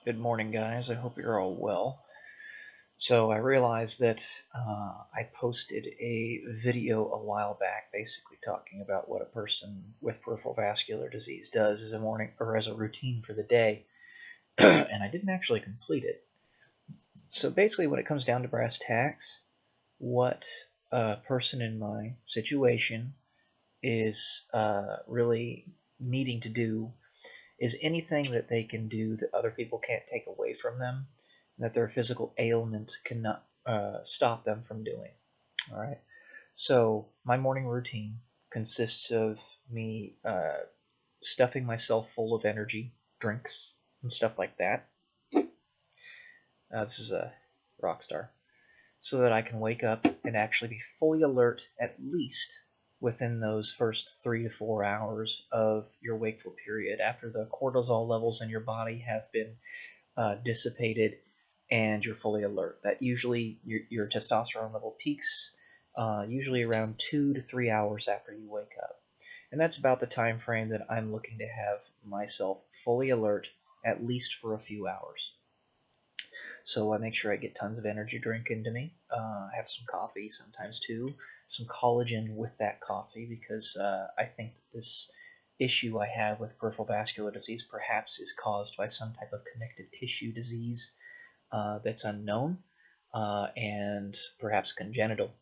Good morning, guys. I hope you're all well. So I realized that I posted a video a while back, basically talking about what a person with peripheral vascular disease does as a morning or as a routine for the day, and I didn't actually complete it. So basically, when it comes down to brass tacks, what a person in my situation is really needing to do is anything that they can do that other people can't take away from them, that their physical ailment cannot stop them from doing. All right. So my morning routine consists of me stuffing myself full of energy drinks and stuff like that. This is a rock star. So that I can wake up and actually be fully alert at least within those first 3 to 4 hours of your wakeful period after the cortisol levels in your body have been dissipated and you're fully alert. That usually your testosterone level peaks usually around 2 to 3 hours after you wake up. And that's about the time frame that I'm looking to have myself fully alert at least for a few hours. So I make sure I get tons of energy drink into me. I have some coffee sometimes too, some collagen with that coffee because I think that this issue I have with peripheral vascular disease perhaps is caused by some type of connective tissue disease that's unknown and perhaps congenital.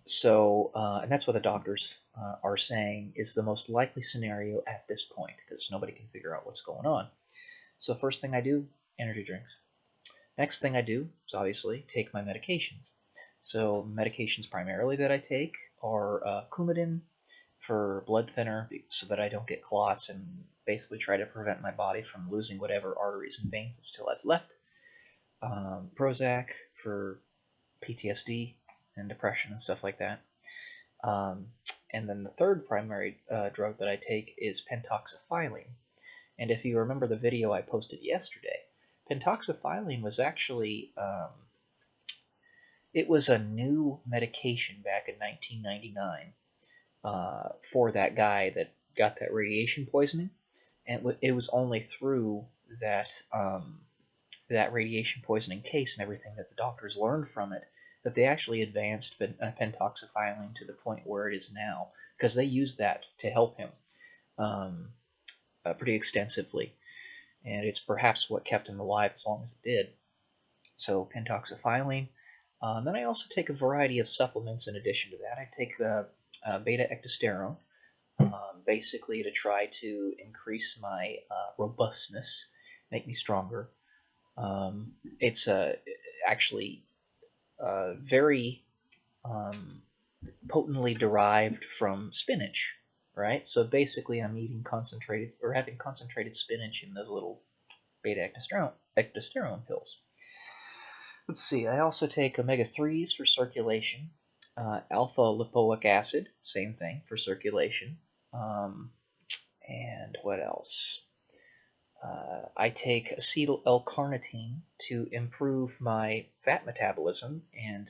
So, and that's what the doctors are saying is the most likely scenario at this point because nobody can figure out what's going on. So, first thing I do, energy drinks. Next thing I do is obviously take my medications. So medications primarily that I take are Coumadin for blood thinner so that I don't get clots and basically try to prevent my body from losing whatever arteries and veins it still has left. Prozac for PTSD and depression and stuff like that. Um, and then the third primary drug that I take is pentoxifylline. And if you remember the video I posted yesterday, pentoxifylline was actually it was a new medication back in 1999 for that guy that got that radiation poisoning, and it was only through that radiation poisoning case and everything that the doctors learned from it that they actually advanced pentoxifylline to the point where it is now because they used that to help him um, pretty extensively, and it's perhaps what kept him alive as long as it did. So pentoxifylline. Then I also take a variety of supplements in addition to that. I take beta ectosterone, basically to try to increase my robustness, make me stronger. It's actually very um, potently derived from spinach, right? So basically, I'm eating concentrated or having concentrated spinach in those little beta ectosterone pills. Let's see, I also take omega 3s for circulation, alpha lipoic acid, same thing for circulation. Um, and what else? I take acetyl L-carnitine to improve my fat metabolism, and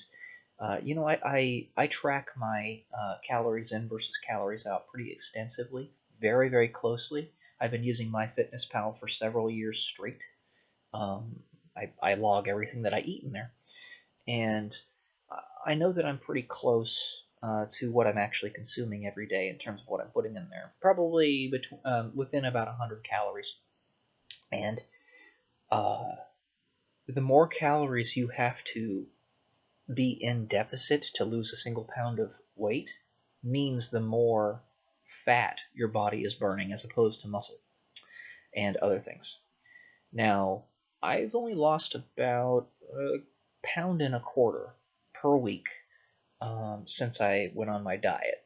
I track my calories in versus calories out pretty extensively, very very closely. I've been using MyFitnessPal for several years straight. Um, I log everything that I eat in there, and I know that I'm pretty close to what I'm actually consuming every day in terms of what I'm putting in there. Probably within about 100 calories. And uh, the more calories you have to be in deficit to lose a single pound of weight means the more fat your body is burning as opposed to muscle and other things. Now, I've only lost about a pound and a quarter per week since I went on my diet.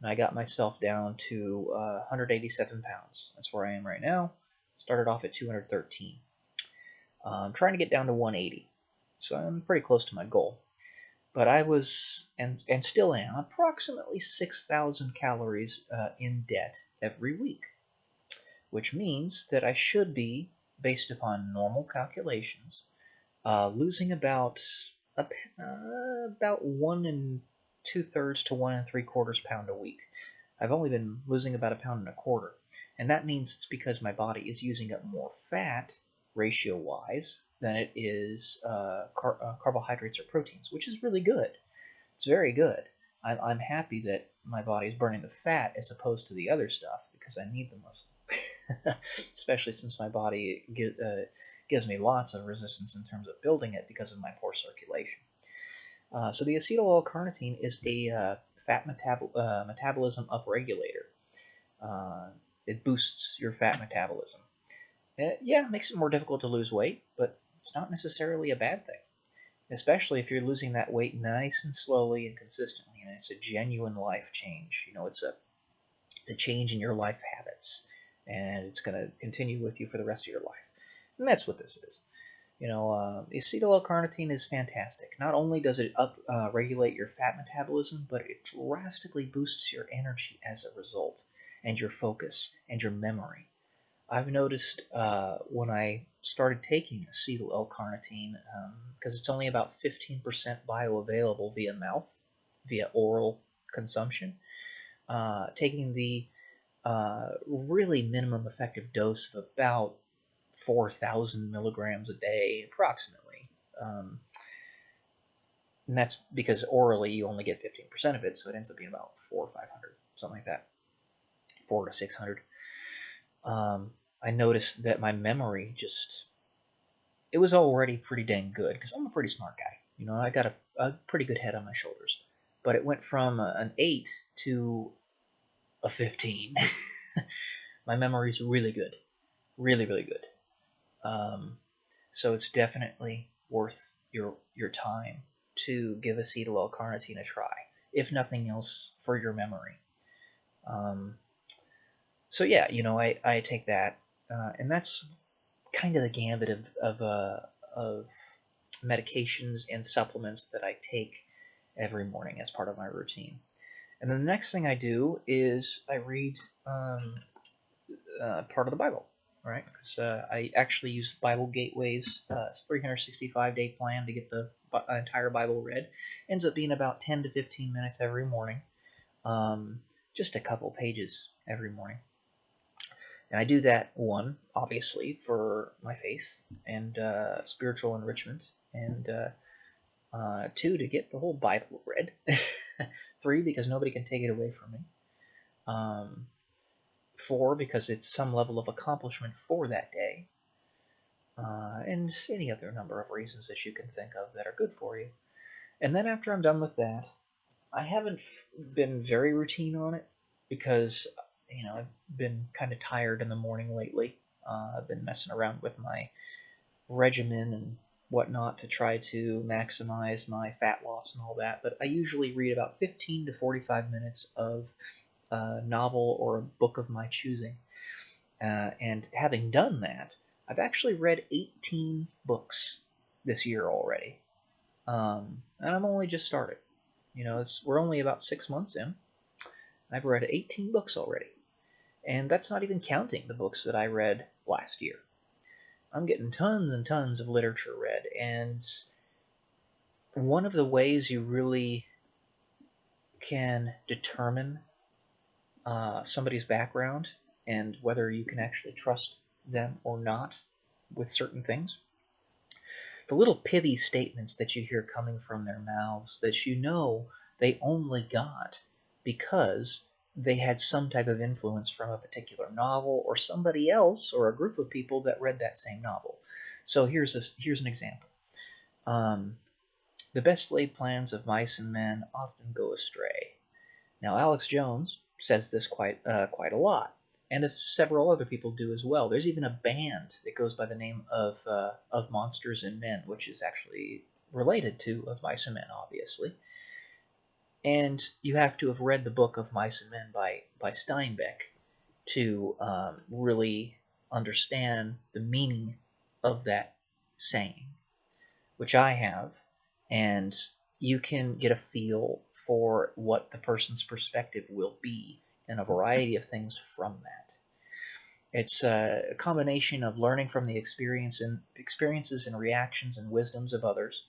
And I got myself down to 187 pounds. That's where I am right now. Started off at 213. I'm trying to get down to 180. So I'm pretty close to my goal. But I was, and still am, approximately 6,000 calories in debt every week, which means that I should be, based upon normal calculations, losing about 1 2/3 to 1 3/4 pound a week. I've only been losing about a pound and a quarter, and that means it's because my body is using up more fat ratio-wise than it is carbohydrates or proteins, which is really good. It's very good. I'm happy that my body's burning the fat as opposed to the other stuff because I need the muscle, especially since my body gives me lots of resistance in terms of building it because of my poor circulation. So the acetyl-L-carnitine is a fat metabolism upregulator. It boosts your fat metabolism. Yeah, it makes it more difficult to lose weight, but it's not necessarily a bad thing, especially if you're losing that weight nice and slowly and consistently, and it's a genuine life change. It's a change in your life habits, and it's going to continue with you for the rest of your life. And that's what this is. Acetyl-L-carnitine is fantastic. Not only does it regulate your fat metabolism, but it drastically boosts your energy as a result, and your focus, and your memory. I've noticed when I started taking acetyl-L-carnitine, because it's only about 15% bioavailable via mouth, via oral consumption, taking the really minimum effective dose of about 4,000 milligrams a day, approximately. And that's because orally you only get 15% of it, so it ends up being about 400 or 500, something like that, 400 to 600. I noticed that my memory it was already pretty dang good because I'm a pretty smart guy. I got a pretty good head on my shoulders. But it went from an 8 to a 15. My memory's really good. Really, really good. So it's definitely worth your time to give acetyl-L-carnitine a try, if nothing else, for your memory. So yeah, I take that, and that's kind of the gambit of medications and supplements that I take every morning as part of my routine. And then the next thing I do is I read part of the Bible, right? Because I actually use Bible Gateway's 365-day plan to get the entire Bible read. Ends up being about 10 to 15 minutes every morning, just a couple pages every morning. And I do that, one, obviously, for my faith and spiritual enrichment, and two, to get the whole Bible read, three, because nobody can take it away from me, four, because it's some level of accomplishment for that day, and any other number of reasons that you can think of that are good for you. And then after I'm done with that, I haven't been very routine on it because I've been kind of tired in the morning lately. I've been messing around with my regimen and whatnot to try to maximize my fat loss and all that. But I usually read about 15 to 45 minutes of a novel or a book of my choosing. And having done that, I've actually read 18 books this year already. And I'm only just started. We're only about 6 months in. I've read 18 books already. And that's not even counting the books that I read last year. I'm getting tons and tons of literature read, and one of the ways you really can determine somebody's background and whether you can actually trust them or not with certain things, the little pithy statements that you hear coming from their mouths that they only got because they had some type of influence from a particular novel or somebody else or a group of people that read that same novel. So here's an example. The best laid plans of mice and men often go astray. Now, Alex Jones says this quite a lot, and several other people do as well. There's even a band that goes by the name of Monsters and Men, which is actually related to Of Mice and Men, obviously. And you have to have read the book Of Mice and Men by Steinbeck to really understand the meaning of that saying, which I have, and you can get a feel for what the person's perspective will be and a variety of things from that. It's a combination of learning from the experiences and reactions and wisdoms of others,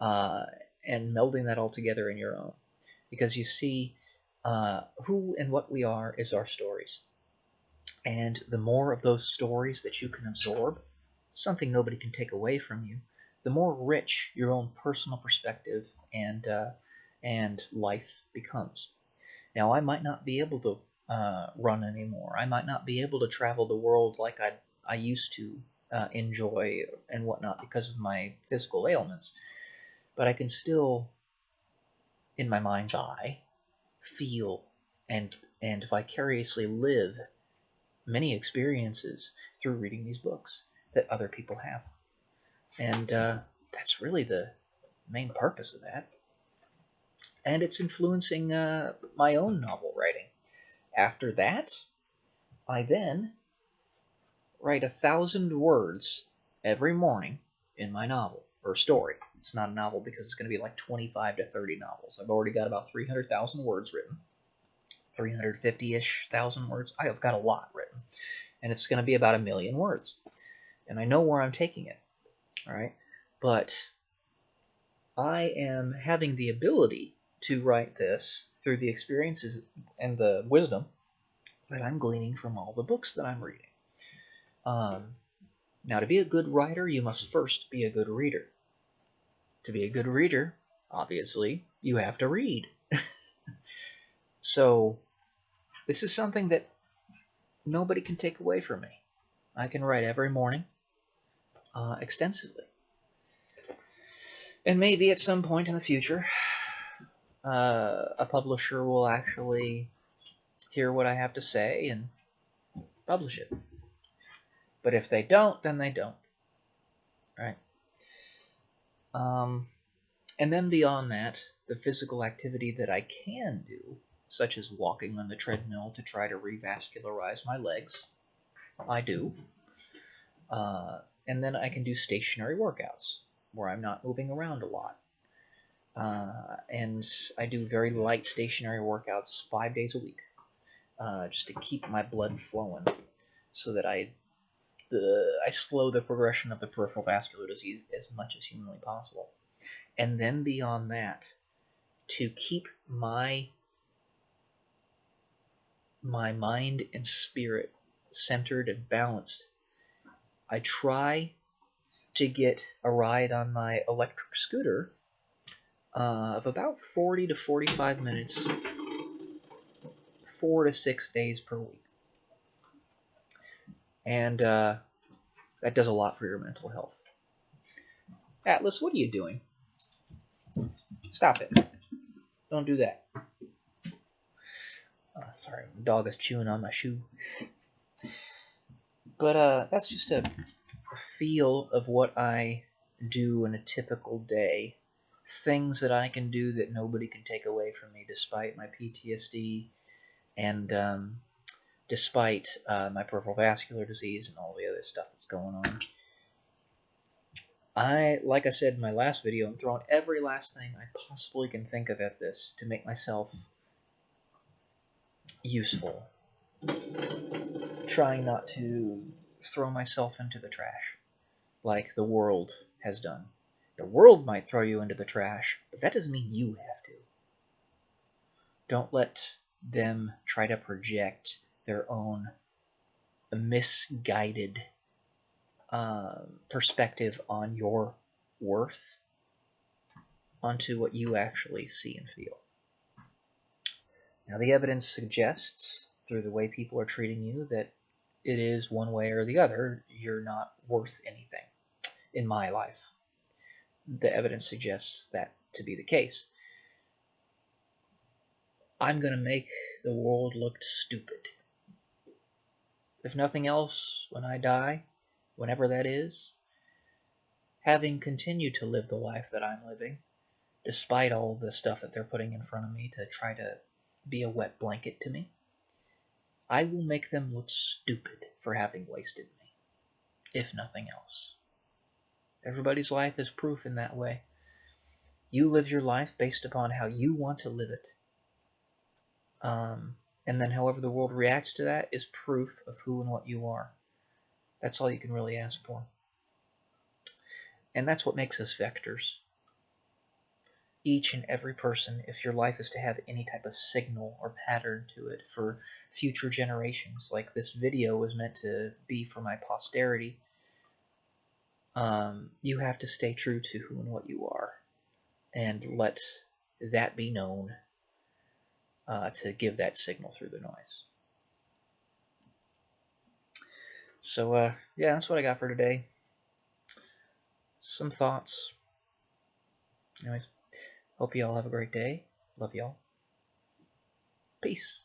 and melding that all together in your own. Because you see, who and what we are is our stories. And the more of those stories that you can absorb, something nobody can take away from you, the more rich your own personal perspective and life becomes. Now, I might not be able to run anymore. I might not be able to travel the world like I used to enjoy and whatnot because of my physical ailments, but I can still, in my mind's eye, feel and vicariously live many experiences through reading these books that other people have. And that's really the main purpose of that. And it's influencing my own novel writing. After that, I then write 1,000 words every morning in my novel or story. It's not a novel because it's going to be like 25 to 30 novels. I've already got about 300,000 words written, 350-ish thousand words. I have got a lot written, and it's going to be about 1,000,000 words. And I know where I'm taking it, all right? But I am having the ability to write this through the experiences and the wisdom that I'm gleaning from all the books that I'm reading. Now, to be a good writer, you must first be a good reader. To be a good reader, obviously, you have to read. So, this is something that nobody can take away from me. I can write every morning, extensively. And maybe at some point in the future, a publisher will actually hear what I have to say and publish it. But if they don't, then they don't. Right? And then beyond that, the physical activity that I can do, such as walking on the treadmill to try to revascularize my legs, I do. And then I can do stationary workouts where I'm not moving around a lot. And I do very light stationary workouts 5 days a week, just to keep my blood flowing, so that I slow the progression of the peripheral vascular disease as much as humanly possible. And then beyond that, to keep my mind and spirit centered and balanced, I try to get a ride on my electric scooter of about 40 to 45 minutes, 4 to 6 days per week. And that does a lot for your mental health. Atlas, what are you doing? Stop it. Don't do that. Sorry, the dog is chewing on my shoe. But that's just a feel of what I do in a typical day. Things that I can do that nobody can take away from me, despite my PTSD and despite my peripheral vascular disease and all the other stuff that's going on. Like I said in my last video, I'm throwing every last thing I possibly can think of at this to make myself useful. Trying not to throw myself into the trash like the world has done. The world might throw you into the trash, but that doesn't mean you have to. Don't let them try to project their own misguided perspective on your worth onto what you actually see and feel. Now, the evidence suggests, through the way people are treating you, that it is one way or the other, you're not worth anything. In my life, the evidence suggests that to be the case. I'm going to make the world look stupid. If nothing else, when I die, whenever that is, having continued to live the life that I'm living, despite all the stuff that they're putting in front of me to try to be a wet blanket to me, I will make them look stupid for having wasted me, if nothing else. Everybody's life is proof in that way. You live your life based upon how you want to live it. And then however the world reacts to that is proof of who and what you are. That's all you can really ask for. And that's what makes us vectors. Each and every person, if your life is to have any type of signal or pattern to it for future generations, like this video was meant to be for my posterity, you have to stay true to who and what you are, and let that be known, to give that signal through the noise. So, yeah, that's what I got for today. Some thoughts. Anyways, hope you all have a great day. Love y'all. Peace.